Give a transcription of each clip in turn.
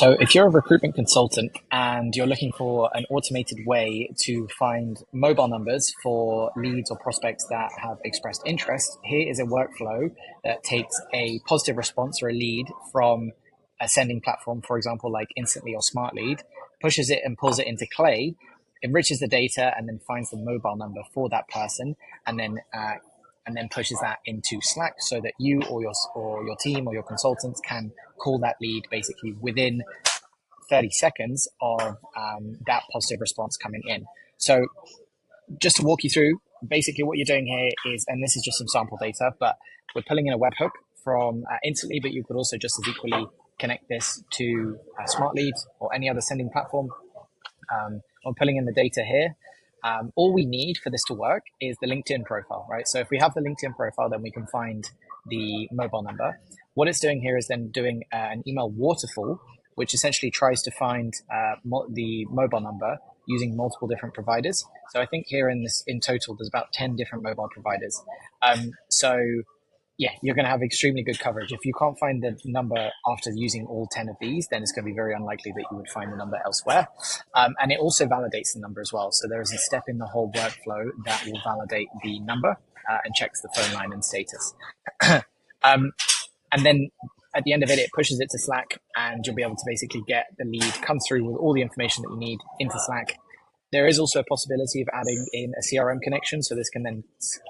So if you're a recruitment consultant and you're looking for an automated way to find mobile numbers for leads or prospects that have expressed interest, here is a workflow that takes a positive response or a lead from a sending platform, for example, like Instantly or Smart Lead, pushes it and pulls it into Clay, enriches the data, and then finds the mobile number for that person, and then pushes that into Slack so that you or your team or your consultants can call that lead basically within 30 seconds of that positive response coming in. So just to walk you through, basically what you're doing here is, and this is just some sample data, but we're pulling in a webhook from Instantly, but you could also just as equally connect this to Smart Lead or any other sending platform. I'm pulling in the data here. All we need for this to work is the LinkedIn profile, right? So if we have the LinkedIn profile, then we can find the mobile number. What it's doing here is then doing an email waterfall, which essentially tries to find the mobile number using multiple different providers. So I think here in total, there's about 10 different mobile providers. So yeah, you're going to have extremely good coverage. If you can't find the number after using all 10 of these, then it's going to be very unlikely that you would find the number elsewhere. And it also validates the number as well. So there is a step in the whole workflow that will validate the number and checks the phone line and status. And then at the end of it, it pushes it to Slack, and you'll be able to basically get the lead come through with all the information that you need into Slack. There is also a possibility of adding in a CRM connection. So this can then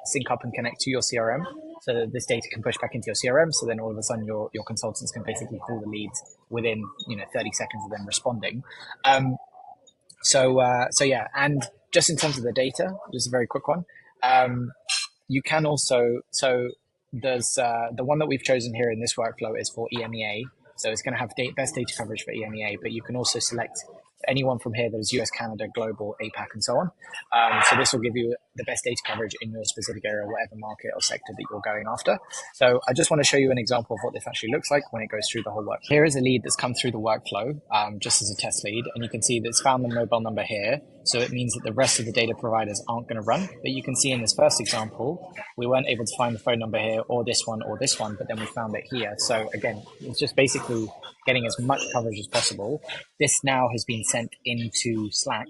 sync up and connect to your CRM. So that this data can push back into your CRM. So then all of a sudden your consultants can basically call the leads within 30 seconds of them responding. So yeah, and just in terms of the data, just a very quick one. You can also, there's the one that we've chosen here in this workflow is for EMEA. So it's going to have best data coverage for EMEA, but you can also select anyone from here that is US, Canada, global, APAC, and so on. So this will give you the best data coverage in your specific area, whatever market or sector that you're going after. So I just want to show you an example of what this actually looks like when it goes through the whole work. Here is a lead that's come through the workflow, just as a test lead, and you can see that it's found the mobile number here. So it means that the rest of the data providers aren't going to run. But you can see in this first example, we weren't able to find the phone number here or this one, but then we found it here. So again, it's just basically getting as much coverage as possible. This now has been sent into Slack.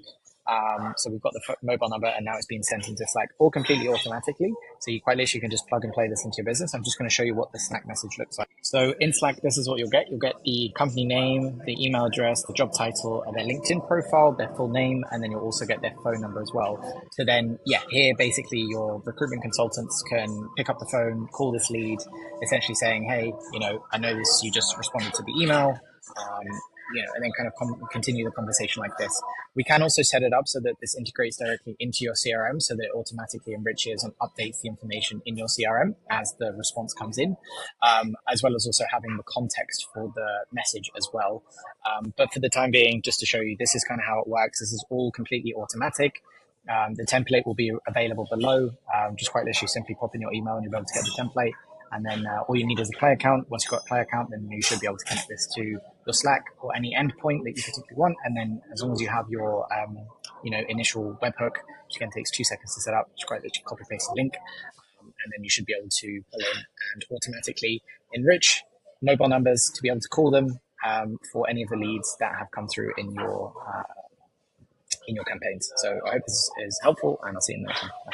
So we've got the mobile number, and now it's being sent into Slack all completely automatically. So you quite literally can just plug and play this into your business. I'm just going to show you what the Slack message looks like. So in Slack, this is what you'll get. You'll get the company name, the email address, the job title, and their LinkedIn profile, their full name, and then you'll also get their phone number as well. So then, yeah, here basically your recruitment consultants can pick up the phone, call this lead, essentially saying, hey, I know this, you just responded to the email. And then kind of continue the conversation like this. We can also set it up so that this integrates directly into your CRM so that it automatically enriches and updates the information in your CRM as the response comes in, as well as also having the context for the message as well. But for the time being, just to show you, this is kind of how it works. This is all completely automatic. The template will be available below. Just quite literally simply pop in your email and you'll be able to get the template. And then all you need is a Play account. Once you've got a Play account, then you should be able to connect this to your Slack or any endpoint that you particularly want. And then as long as you have your, initial webhook, which again takes 2 seconds to set up, just quite literally copy paste the link. And then you should be able to pull in and automatically enrich mobile numbers to be able to call them for any of the leads that have come through in your campaigns. So I hope this is helpful, and I'll see you in the next one. Bye.